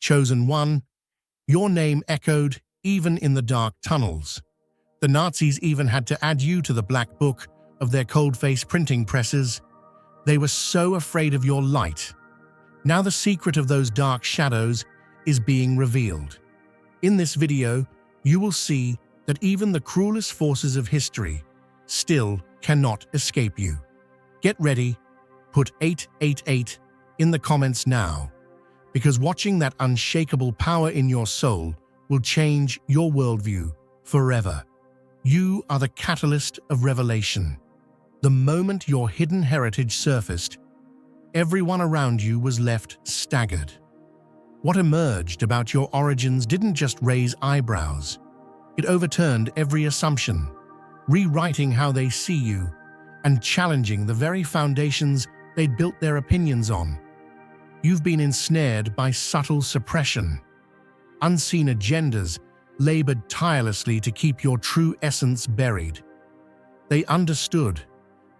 Chosen One, your name echoed even in the dark tunnels. The Nazis even had to add you to the black book of their cold-face printing presses. They were so afraid of your light. Now the secret of those dark shadows is being revealed. In this video, you will see that even the cruelest forces of history still cannot escape you. Get ready, put 888 in the comments now, because watching that unshakable power in your soul will change your worldview forever. You are the catalyst of revelation. The moment your hidden heritage surfaced, everyone around you was left staggered. What emerged about your origins didn't just raise eyebrows. It overturned every assumption, rewriting how they see you and challenging the very foundations they'd built their opinions on. You've been ensnared by subtle suppression. Unseen agendas labored tirelessly to keep your true essence buried. They understood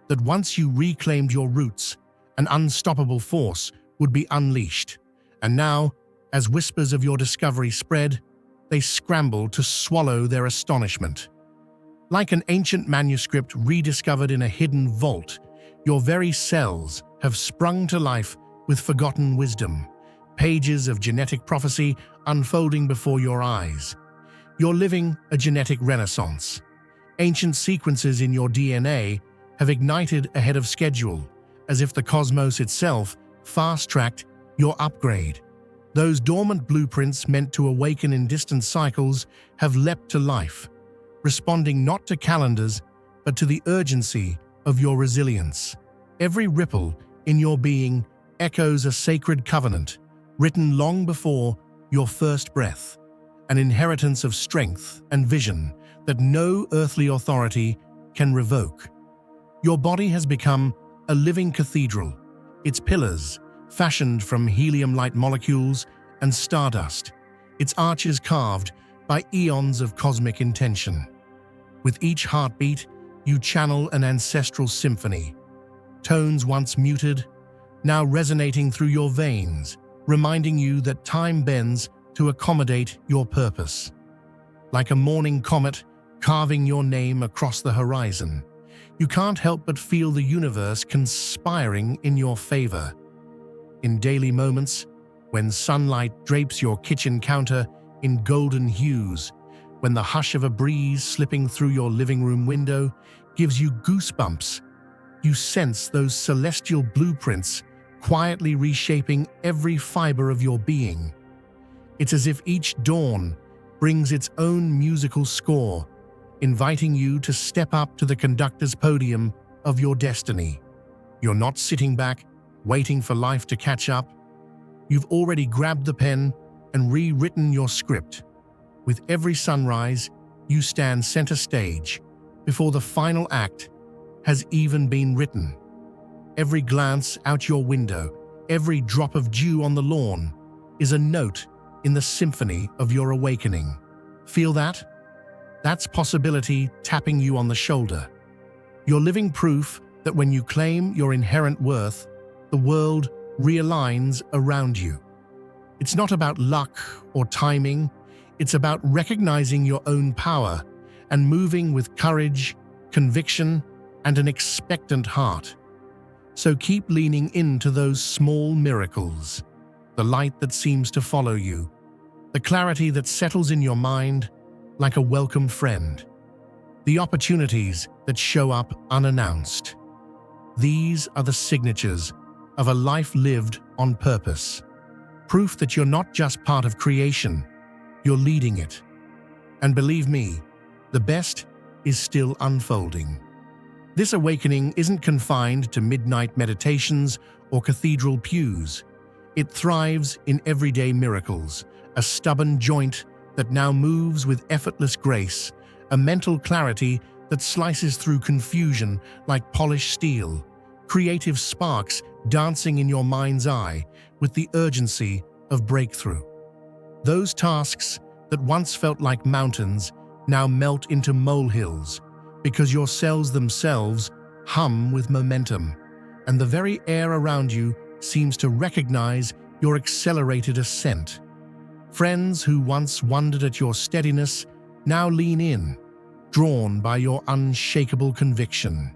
that once you reclaimed your roots, an unstoppable force would be unleashed. And now, as whispers of your discovery spread, they scrambled to swallow their astonishment. Like an ancient manuscript rediscovered in a hidden vault, your very cells have sprung to life with forgotten wisdom, pages of genetic prophecy unfolding before your eyes. You're living a genetic renaissance. Ancient sequences in your DNA have ignited ahead of schedule, as if the cosmos itself fast-tracked your upgrade. Those dormant blueprints meant to awaken in distant cycles have leapt to life, responding not to calendars, but to the urgency of your resilience. Every ripple in your being echoes a sacred covenant, written long before your first breath, an inheritance of strength and vision that no earthly authority can revoke. Your body has become a living cathedral, its pillars fashioned from helium-light molecules and stardust, its arches carved by eons of cosmic intention. With each heartbeat, you channel an ancestral symphony, tones once muted, now resonating through your veins, reminding you that time bends to accommodate your purpose. Like a morning comet carving your name across the horizon, you can't help but feel the universe conspiring in your favor. In daily moments, when sunlight drapes your kitchen counter in golden hues, when the hush of a breeze slipping through your living room window gives you goosebumps, you sense those celestial blueprints quietly reshaping every fiber of your being. It's as if each dawn brings its own musical score, inviting you to step up to the conductor's podium of your destiny. You're not sitting back, waiting for life to catch up. You've already grabbed the pen and rewritten your script. With every sunrise, you stand center stage before the final act has even been written. Every glance out your window, every drop of dew on the lawn is a note in the symphony of your awakening. Feel that? That's possibility tapping you on the shoulder. You're living proof that when you claim your inherent worth, the world realigns around you. It's not about luck or timing, it's about recognizing your own power and moving with courage, conviction, and an expectant heart. So keep leaning into those small miracles, the light that seems to follow you, the clarity that settles in your mind like a welcome friend, the opportunities that show up unannounced. These are the signatures of a life lived on purpose. Proof that you're not just part of creation, you're leading it. And believe me, the best is still unfolding. This awakening isn't confined to midnight meditations or cathedral pews. It thrives in everyday miracles, a stubborn joint that now moves with effortless grace, a mental clarity that slices through confusion like polished steel, creative sparks dancing in your mind's eye with the urgency of breakthrough. Those tasks that once felt like mountains now melt into molehills because your cells themselves hum with momentum, and the very air around you seems to recognize your accelerated ascent. Friends who once wondered at your steadiness now lean in, drawn by your unshakable conviction.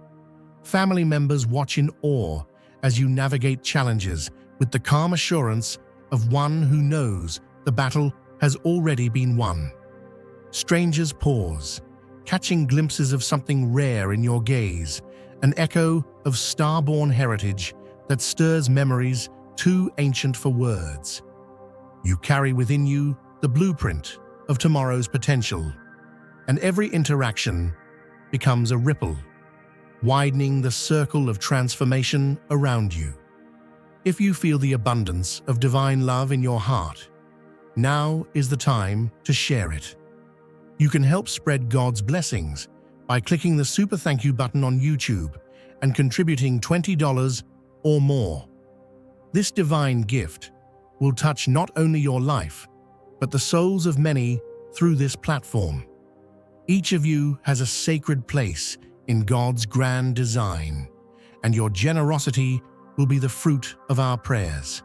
Family members watch in awe as you navigate challenges with the calm assurance of one who knows the battle has already been won. Strangers pause, catching glimpses of something rare in your gaze, an echo of star-born heritage that stirs memories too ancient for words. You carry within you the blueprint of tomorrow's potential, and every interaction becomes a ripple, widening the circle of transformation around you. If you feel the abundance of divine love in your heart, now is the time to share it. You can help spread God's blessings by clicking the Super Thank You button on YouTube and contributing $20 or more. This divine gift will touch not only your life, but the souls of many through this platform. Each of you has a sacred place in God's grand design, and your generosity will be the fruit of our prayers.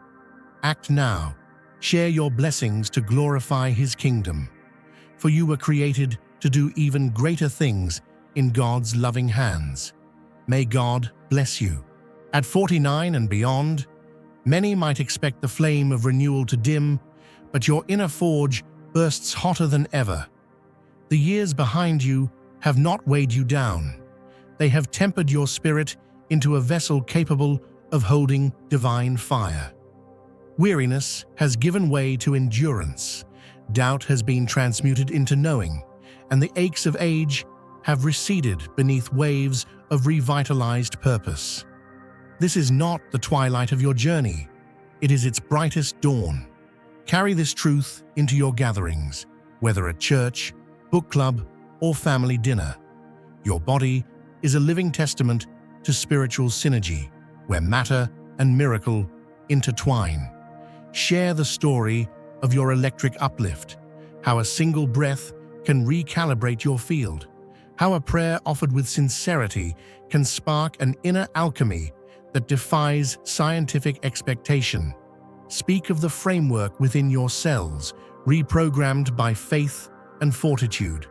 Act now. Share your blessings to glorify His kingdom, for you were created to do even greater things in God's loving hands. May God bless you. At 49 and beyond, many might expect the flame of renewal to dim, but your inner forge bursts hotter than ever. The years behind you have not weighed you down. They have tempered your spirit into a vessel capable of holding divine fire. Weariness has given way to endurance. Doubt has been transmuted into knowing, and the aches of age have receded beneath waves of revitalized purpose. This is not the twilight of your journey. It is its brightest dawn. Carry this truth into your gatherings, whether at church, book club, or family dinner. Your body is a living testament to spiritual synergy, where matter and miracle intertwine. Share the story of your electric uplift, how a single breath can recalibrate your field, how a prayer offered with sincerity can spark an inner alchemy that defies scientific expectation. Speak of the framework within your cells, reprogrammed by faith and fortitude,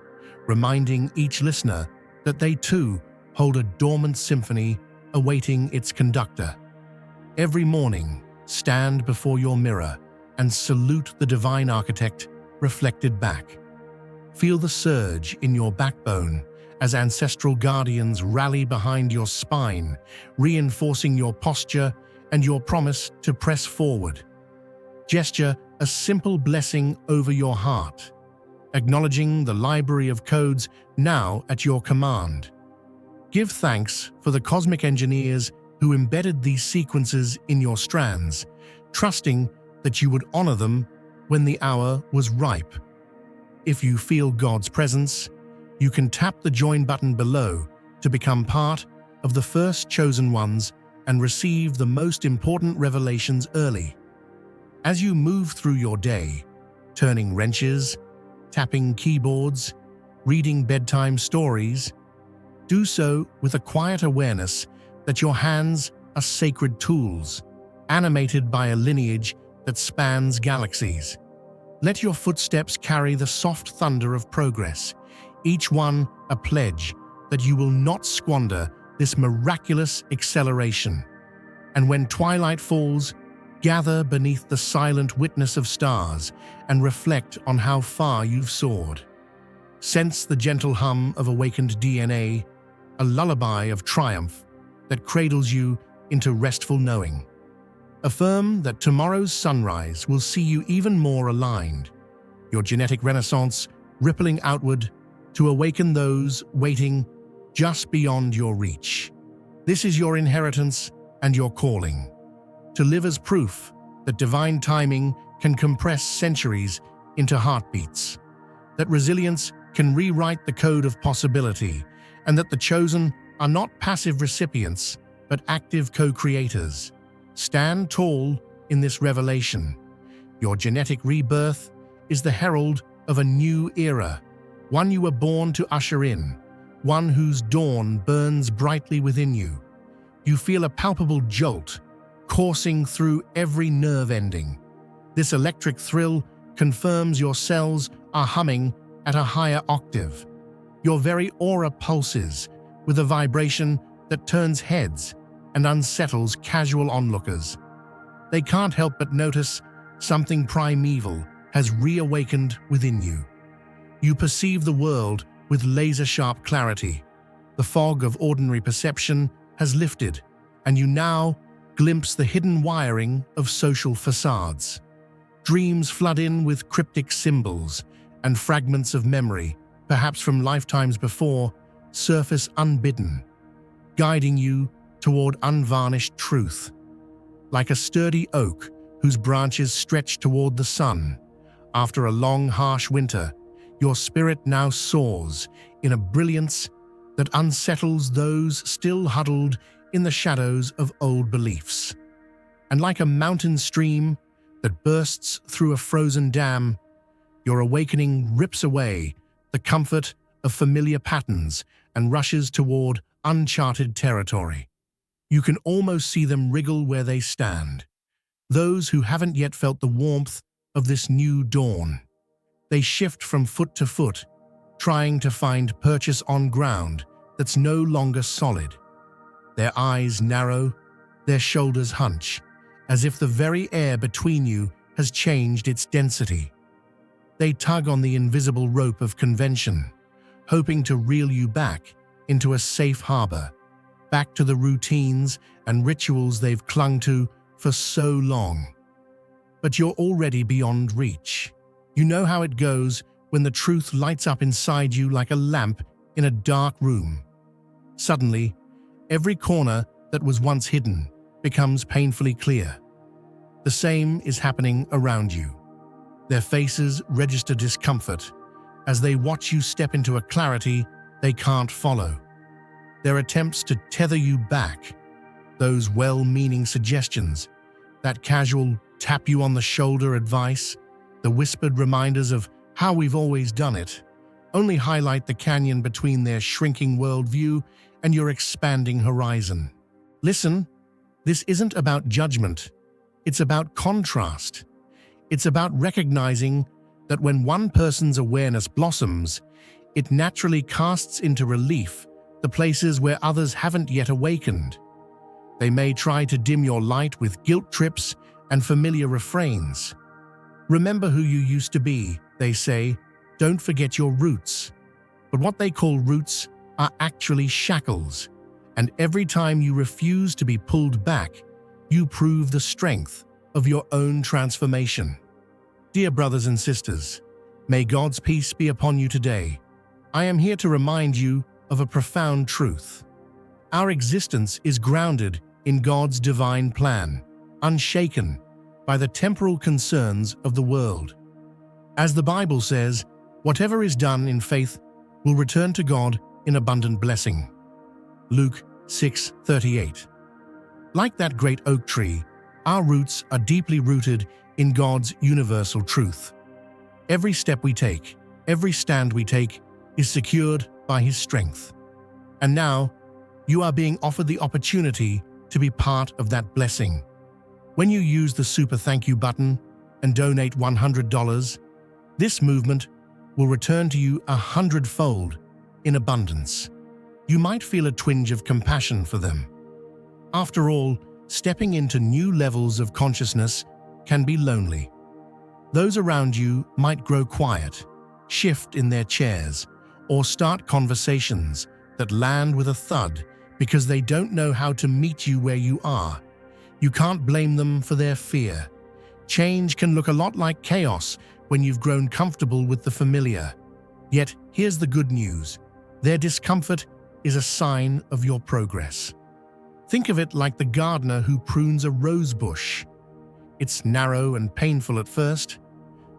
reminding each listener that they too hold a dormant symphony awaiting its conductor. Every morning, stand before your mirror and salute the divine architect reflected back. Feel the surge in your backbone as ancestral guardians rally behind your spine, reinforcing your posture and your promise to press forward. Gesture a simple blessing over your heart, acknowledging the library of codes now at your command. Give thanks for the cosmic engineers who embedded these sequences in your strands, trusting that you would honor them when the hour was ripe. If you feel God's presence, you can tap the join button below to become part of the first chosen ones and receive the most important revelations early. As you move through your day, turning wrenches, tapping keyboards, reading bedtime stories, do so with a quiet awareness that your hands are sacred tools, animated by a lineage that spans galaxies. Let your footsteps carry the soft thunder of progress, each one a pledge that you will not squander this miraculous acceleration. And when twilight falls, gather beneath the silent witness of stars and reflect on how far you've soared. Sense the gentle hum of awakened DNA, a lullaby of triumph that cradles you into restful knowing. Affirm that tomorrow's sunrise will see you even more aligned, your genetic renaissance rippling outward to awaken those waiting just beyond your reach. This is your inheritance and your calling, to live as proof that divine timing can compress centuries into heartbeats, that resilience can rewrite the code of possibility, and that the chosen are not passive recipients, but active co-creators. Stand tall in this revelation. Your genetic rebirth is the herald of a new era, one you were born to usher in, one whose dawn burns brightly within you. You feel a palpable jolt coursing through every nerve ending. This electric thrill confirms your cells are humming at a higher octave. Your very aura pulses with a vibration that turns heads and unsettles casual onlookers. They can't help but notice something primeval has reawakened within you. You perceive the world with laser-sharp clarity. The fog of ordinary perception has lifted, and you now glimpse the hidden wiring of social facades. Dreams flood in with cryptic symbols, and fragments of memory, perhaps from lifetimes before, surface unbidden, guiding you toward unvarnished truth. Like a sturdy oak whose branches stretch toward the sun, after a long, harsh winter, your spirit now soars in a brilliance that unsettles those still huddled in the shadows of old beliefs. And like a mountain stream that bursts through a frozen dam, your awakening rips away the comfort of familiar patterns and rushes toward uncharted territory. You can almost see them wriggle where they stand. Those who haven't yet felt the warmth of this new dawn. They shift from foot to foot, trying to find purchase on ground that's no longer solid. Their eyes narrow, their shoulders hunch, as if the very air between you has changed its density. They tug on the invisible rope of convention, hoping to reel you back into a safe harbor, back to the routines and rituals they've clung to for so long. But you're already beyond reach. You know how it goes when the truth lights up inside you like a lamp in a dark room. Suddenly, every corner that was once hidden becomes painfully clear. The same is happening around you. Their faces register discomfort as they watch you step into a clarity they can't follow. Their attempts to tether you back, those well-meaning suggestions, that casual tap you on the shoulder advice, the whispered reminders of how we've always done it, only highlight the canyon between their shrinking worldview and your expanding horizon. Listen, this isn't about judgment. It's about contrast. It's about recognizing that when one person's awareness blossoms, it naturally casts into relief the places where others haven't yet awakened. They may try to dim your light with guilt trips and familiar refrains. Remember who you used to be, they say. Don't forget your roots. But what they call roots are actually shackles, and every time you refuse to be pulled back, you prove the strength of your own transformation. Dear brothers and sisters, may God's peace be upon you today. I am here to remind you of a profound truth. Our existence is grounded in God's divine plan, unshaken by the temporal concerns of the world. As the Bible says, whatever is done in faith will return to God in abundant blessing. Luke 6:38. Like that great oak tree, our roots are deeply rooted in God's universal truth. Every step we take, every stand we take, is secured by His strength. And now, you are being offered the opportunity to be part of that blessing. When you use the Super Thank You button and donate $100, this movement will return to you 100-fold in abundance. You might feel a twinge of compassion for them. After all, stepping into new levels of consciousness can be lonely. Those around you might grow quiet, shift in their chairs, or start conversations that land with a thud because they don't know how to meet you where you are. You can't blame them for their fear. Change can look a lot like chaos when you've grown comfortable with the familiar. Yet, here's the good news. Their discomfort is a sign of your progress. Think of it like the gardener who prunes a rose bush. It's narrow and painful at first,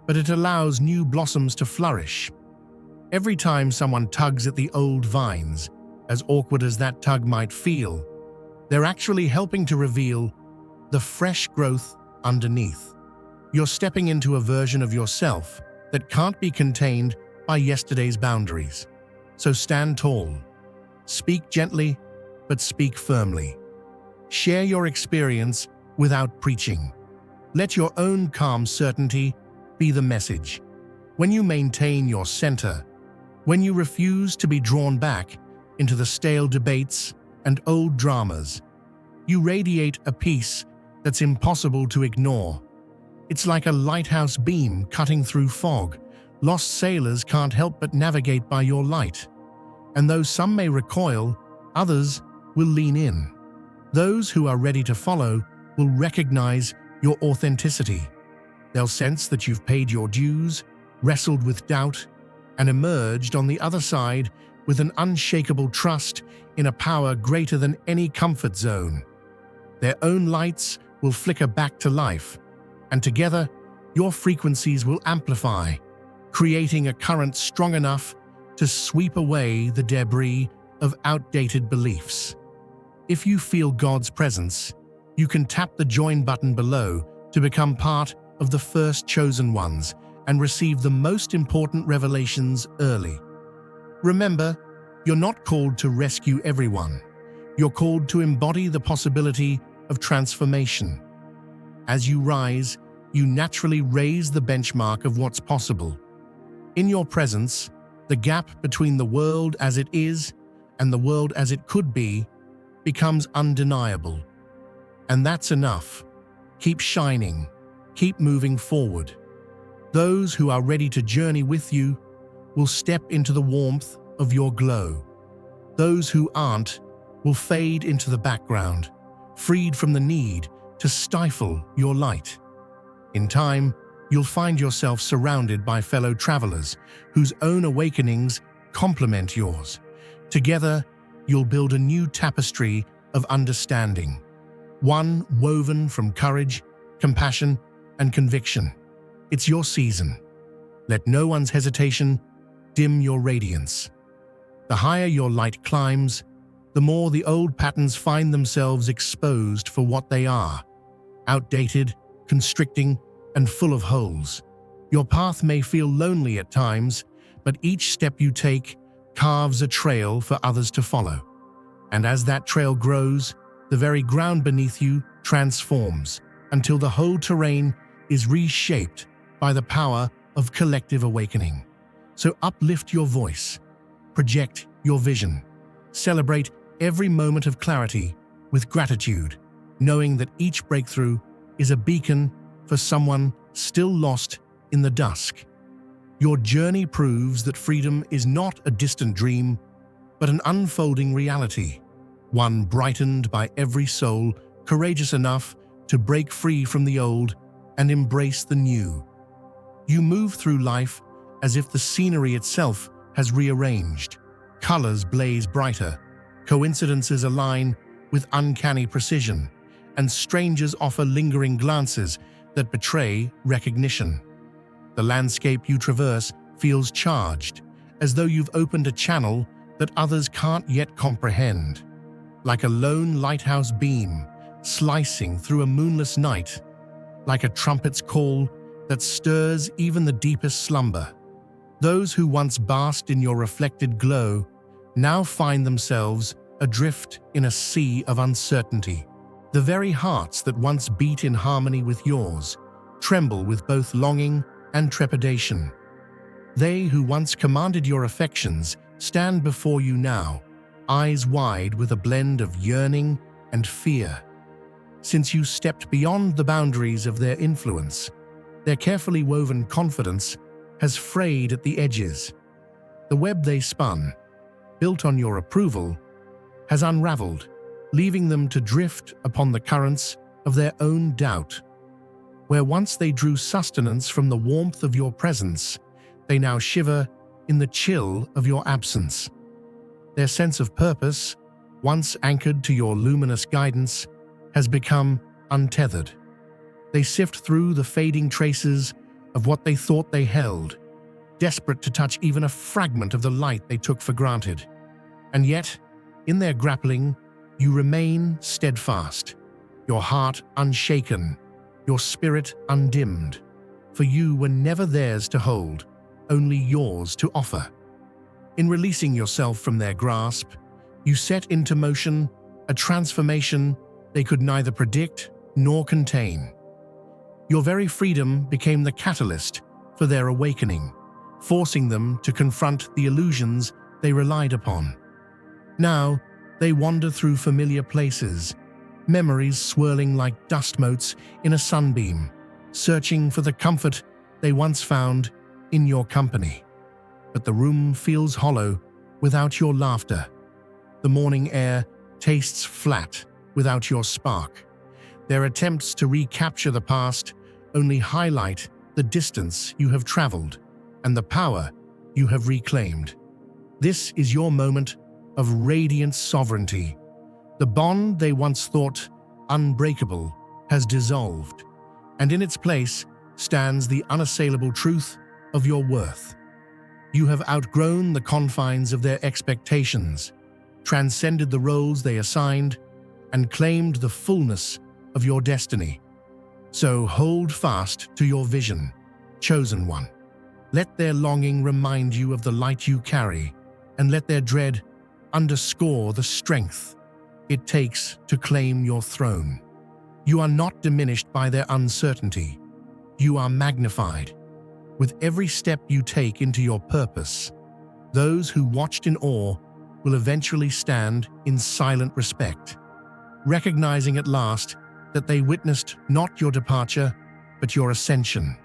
but it allows new blossoms to flourish. Every time someone tugs at the old vines, as awkward as that tug might feel, they're actually helping to reveal the fresh growth underneath. You're stepping into a version of yourself that can't be contained by yesterday's boundaries. So stand tall. Speak gently, but speak firmly. Share your experience without preaching. Let your own calm certainty be the message. When you maintain your center, when you refuse to be drawn back into the stale debates and old dramas, you radiate a peace that's impossible to ignore. It's like a lighthouse beam cutting through fog. Lost sailors can't help but navigate by your light. And though some may recoil, others will lean in. Those who are ready to follow will recognize your authenticity. They'll sense that you've paid your dues, wrestled with doubt, and emerged on the other side with an unshakable trust in a power greater than any comfort zone. Their own lights will flicker back to life, and together, your frequencies will amplify, creating a current strong enough to sweep away the debris of outdated beliefs. If you feel God's presence, you can tap the join button below to become part of the first chosen ones and receive the most important revelations early. Remember, you're not called to rescue everyone. You're called to embody the possibility of transformation. As you rise, you naturally raise the benchmark of what's possible. In your presence, the gap between the world as it is and the world as it could be becomes undeniable. And that's enough. Keep shining. Keep moving forward. Those who are ready to journey with you will step into the warmth of your glow. Those who aren't will fade into the background, freed from the need to stifle your light. In time, you'll find yourself surrounded by fellow travelers whose own awakenings complement yours. Together, you'll build a new tapestry of understanding, one woven from courage, compassion, and conviction. It's your season. Let no one's hesitation dim your radiance. The higher your light climbs, the more the old patterns find themselves exposed for what they are: outdated, constricting, and full of holes. Your path may feel lonely at times, but each step you take carves a trail for others to follow. And as that trail grows, the very ground beneath you transforms until the whole terrain is reshaped by the power of collective awakening. So uplift your voice, project your vision, celebrate every moment of clarity with gratitude, knowing that each breakthrough is a beacon for someone still lost in the dusk. Your journey proves that freedom is not a distant dream, but an unfolding reality, one brightened by every soul courageous enough to break free from the old and embrace the new. You move through life as if the scenery itself has rearranged. Colors blaze brighter, coincidences align with uncanny precision, and strangers offer lingering glances that betray recognition. The landscape you traverse feels charged, as though you've opened a channel that others can't yet comprehend. Like a lone lighthouse beam slicing through a moonless night, like a trumpet's call that stirs even the deepest slumber. Those who once basked in your reflected glow now find themselves adrift in a sea of uncertainty. The very hearts that once beat in harmony with yours tremble with both longing and trepidation. They who once commanded your affections stand before you now, eyes wide with a blend of yearning and fear. Since you stepped beyond the boundaries of their influence, their carefully woven confidence has frayed at the edges. The web they spun, built on your approval, has unraveled, leaving them to drift upon the currents of their own doubt. Where once they drew sustenance from the warmth of your presence, they now shiver in the chill of your absence. Their sense of purpose, once anchored to your luminous guidance, has become untethered. They sift through the fading traces of what they thought they held, desperate to touch even a fragment of the light they took for granted. And yet, in their grappling, you remain steadfast, your heart unshaken, your spirit undimmed, for you were never theirs to hold, only yours to offer. In releasing yourself from their grasp, you set into motion a transformation they could neither predict nor contain. Your very freedom became the catalyst for their awakening, forcing them to confront the illusions they relied upon. Now, they wander through familiar places, memories swirling like dust motes in a sunbeam, searching for the comfort they once found in your company. But the room feels hollow without your laughter. The morning air tastes flat without your spark. Their attempts to recapture the past only highlight the distance you have traveled and the power you have reclaimed. This is your moment of radiant sovereignty. The bond they once thought unbreakable has dissolved, and in its place stands the unassailable truth of your worth. You have outgrown the confines of their expectations, transcended the roles they assigned, and claimed the fullness of your destiny. So hold fast to your vision, chosen one. Let their longing remind you of the light you carry, and let their dread underscore the strength it takes to claim your throne. You are not diminished by their uncertainty. You are magnified. With every step you take into your purpose, those who watched in awe will eventually stand in silent respect, recognizing at last that they witnessed not your departure, but your ascension.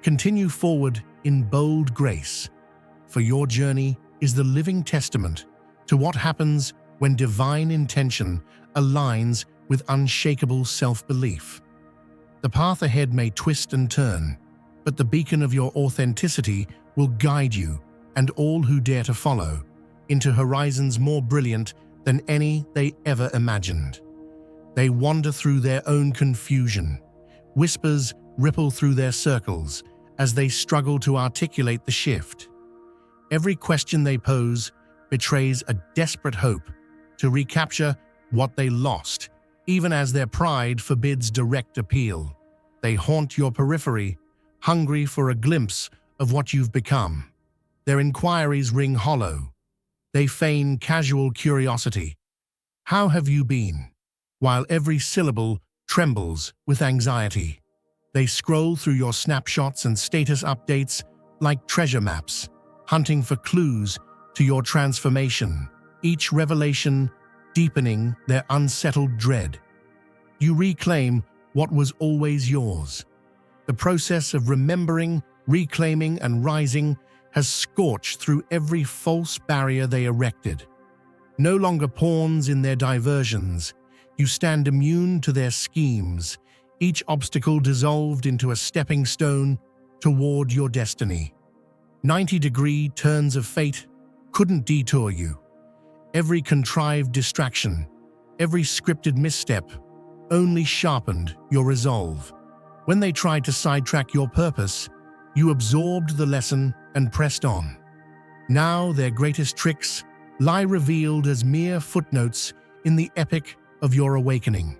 Continue forward in bold grace, for your journey is the living testament to what happens when divine intention aligns with unshakable self-belief. The path ahead may twist and turn, but the beacon of your authenticity will guide you and all who dare to follow into horizons more brilliant than any they ever imagined. They wander through their own confusion. Whispers ripple through their circles as they struggle to articulate the shift. Every question they pose betrays a desperate hope to recapture what they lost, even as their pride forbids direct appeal. They haunt your periphery, hungry for a glimpse of what you've become. Their inquiries ring hollow. They feign casual curiosity. How have you been? While every syllable trembles with anxiety. They scroll through your snapshots and status updates like treasure maps, hunting for clues to your transformation, each revelation deepening their unsettled dread. You reclaim what was always yours. The process of remembering, reclaiming, and rising has scorched through every false barrier they erected. No longer pawns in their diversions, you stand immune to their schemes, each obstacle dissolved into a stepping stone toward your destiny. 90-degree turns of fate couldn't detour you. Every contrived distraction, every scripted misstep, only sharpened your resolve. When they tried to sidetrack your purpose, you absorbed the lesson and pressed on. Now their greatest tricks lie revealed as mere footnotes in the epic of your awakening.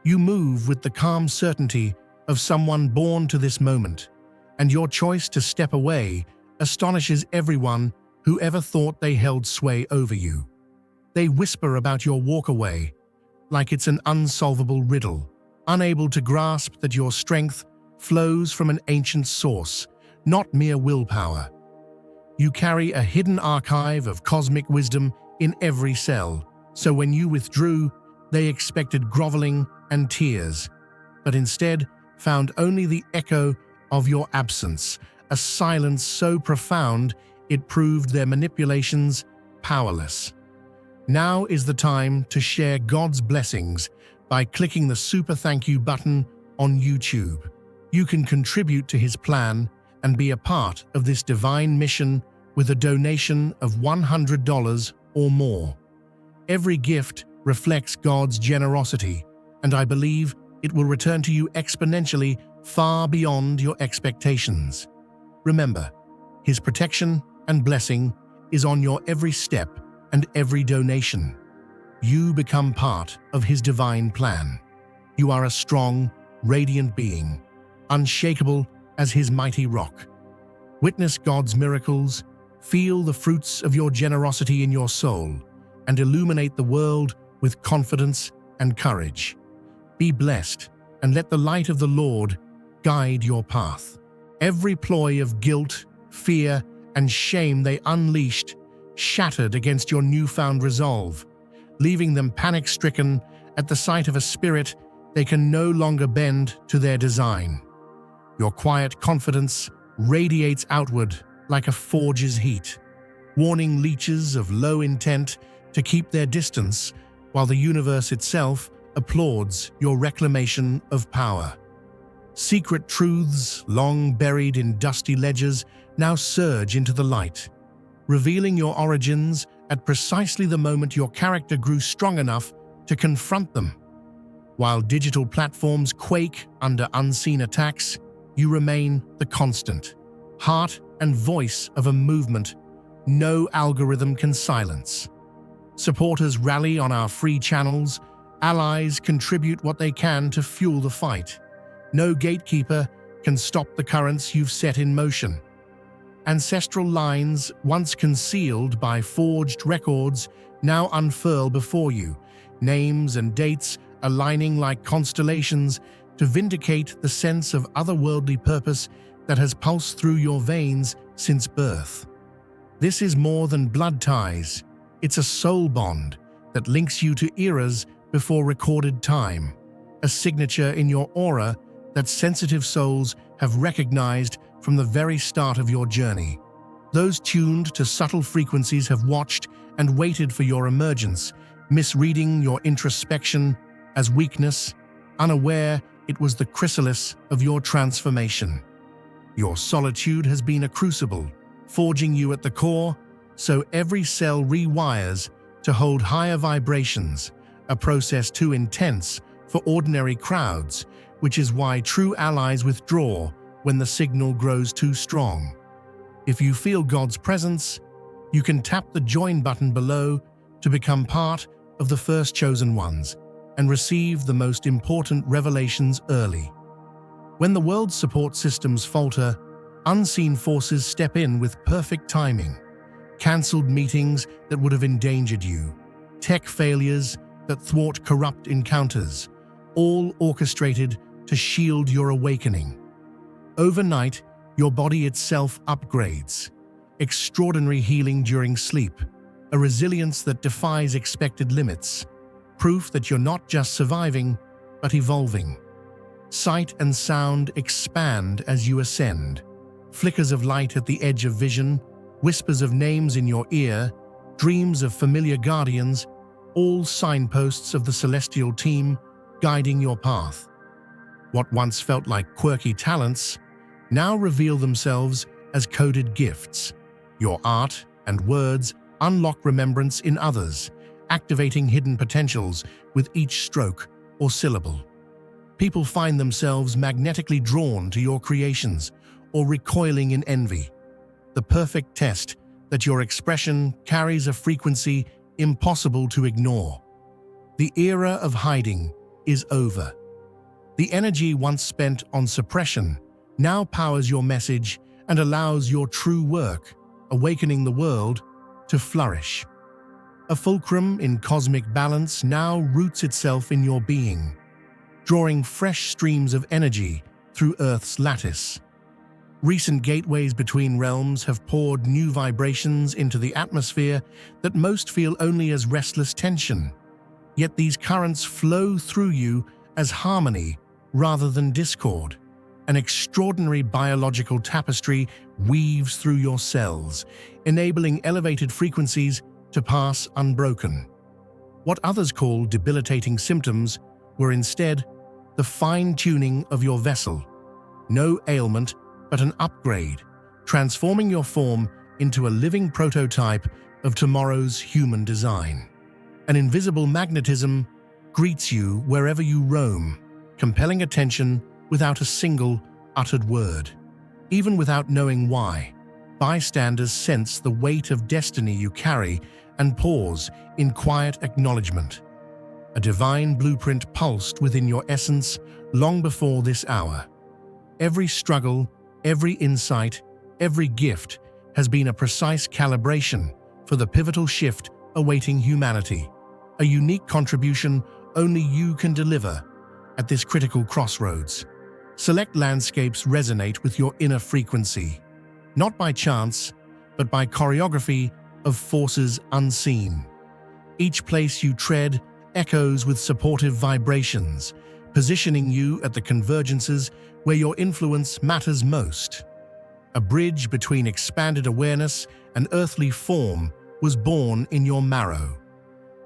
You move with the calm certainty of someone born to this moment, and your choice to step away astonishes everyone who ever thought they held sway over you. They whisper about your walkaway like it's an unsolvable riddle, unable to grasp that your strength flows from an ancient source, not mere willpower. You carry a hidden archive of cosmic wisdom in every cell, so when you withdrew, they expected groveling and tears, but instead found only the echo of your absence, a silence so profound it proved their manipulations powerless. Now is the time to share God's blessings by clicking the super thank you button on YouTube. You can contribute to His plan and be a part of this divine mission with a donation of $100 or more. Every gift reflects God's generosity, and I believe it will return to you exponentially far beyond your expectations. Remember, His protection and blessing is on your every step and every donation. You become part of His divine plan. You are a strong, radiant being, unshakable as His mighty rock. Witness God's miracles, feel the fruits of your generosity in your soul, and illuminate the world with confidence and courage. Be blessed, and let the light of the Lord guide your path. Every ploy of guilt, fear, and shame they unleashed shattered against your newfound resolve, leaving them panic-stricken at the sight of a spirit they can no longer bend to their design. Your quiet confidence radiates outward like a forge's heat, warning leeches of low intent to keep their distance, while the universe itself applauds your reclamation of power. Secret truths, long buried in dusty ledgers, now surge into the light, revealing your origins at precisely the moment your character grew strong enough to confront them. While digital platforms quake under unseen attacks, you remain the constant, heart and voice of a movement no algorithm can silence. Supporters rally on our free channels, allies contribute what they can to fuel the fight. No gatekeeper can stop the currents you've set in motion. Ancestral lines, once concealed by forged records, now unfurl before you, names and dates aligning like constellations to vindicate the sense of otherworldly purpose that has pulsed through your veins since birth. This is more than blood ties. It's a soul bond that links you to eras before recorded time, a signature in your aura that sensitive souls have recognized from the very start of your journey. Those tuned to subtle frequencies have watched and waited for your emergence, misreading your introspection as weakness, unaware it was the chrysalis of your transformation. Your solitude has been a crucible, forging you at the core, so every cell rewires to hold higher vibrations, a process too intense for ordinary crowds, which is why true allies withdraw when the signal grows too strong. If you feel God's presence, you can tap the join button below to become part of the first chosen ones and receive the most important revelations early. When the world's support systems falter, unseen forces step in with perfect timing. Cancelled meetings that would have endangered you, tech failures that thwart corrupt encounters, all orchestrated to shield your awakening. Overnight, your body itself upgrades. Extraordinary healing during sleep, a resilience that defies expected limits, proof that you're not just surviving, but evolving. Sight and sound expand as you ascend. Flickers of light at the edge of vision, whispers of names in your ear, dreams of familiar guardians, all signposts of the celestial team guiding your path. What once felt like quirky talents now reveal themselves as coded gifts. Your art and words unlock remembrance in others, activating hidden potentials with each stroke or syllable. People find themselves magnetically drawn to your creations or recoiling in envy. The perfect test that your expression carries a frequency impossible to ignore. The era of hiding is over. The energy once spent on suppression now powers your message and allows your true work, awakening the world, to flourish. A fulcrum in cosmic balance now roots itself in your being, drawing fresh streams of energy through Earth's lattice. Recent gateways between realms have poured new vibrations into the atmosphere that most feel only as restless tension. Yet these currents flow through you as harmony rather than discord. An extraordinary biological tapestry weaves through your cells, enabling elevated frequencies to pass unbroken. What others call debilitating symptoms were instead the fine-tuning of your vessel. No ailment, but an upgrade, transforming your form into a living prototype of tomorrow's human design. An invisible magnetism greets you wherever you roam, compelling attention without a single uttered word. Even without knowing why, bystanders sense the weight of destiny you carry and pause in quiet acknowledgement. A divine blueprint pulsed within your essence long before this hour. Every struggle, every insight, every gift has been a precise calibration for the pivotal shift awaiting humanity, a unique contribution only you can deliver at this critical crossroads. Select landscapes resonate with your inner frequency, not by chance, but by choreography of forces unseen. Each place you tread echoes with supportive vibrations, positioning you at the convergences where your influence matters most. A bridge between expanded awareness and earthly form was born in your marrow.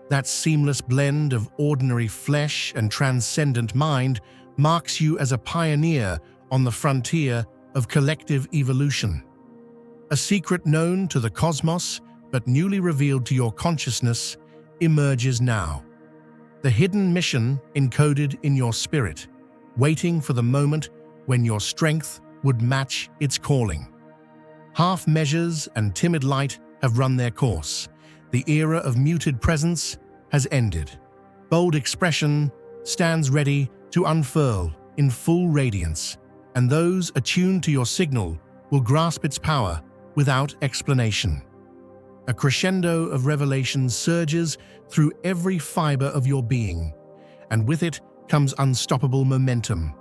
That seamless blend of ordinary flesh and transcendent mind marks you as a pioneer on the frontier of collective evolution. A secret known to the cosmos, but newly revealed to your consciousness, emerges now. The hidden mission encoded in your spirit, waiting for the moment when your strength would match its calling. Half measures and timid light have run their course. The era of muted presence has ended. Bold expression stands ready to unfurl in full radiance, and those attuned to your signal will grasp its power without explanation. A crescendo of revelation surges through every fiber of your being, and with it comes unstoppable momentum.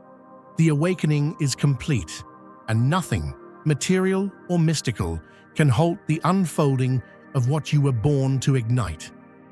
The awakening is complete, and nothing, material or mystical, can halt the unfolding of what you were born to ignite.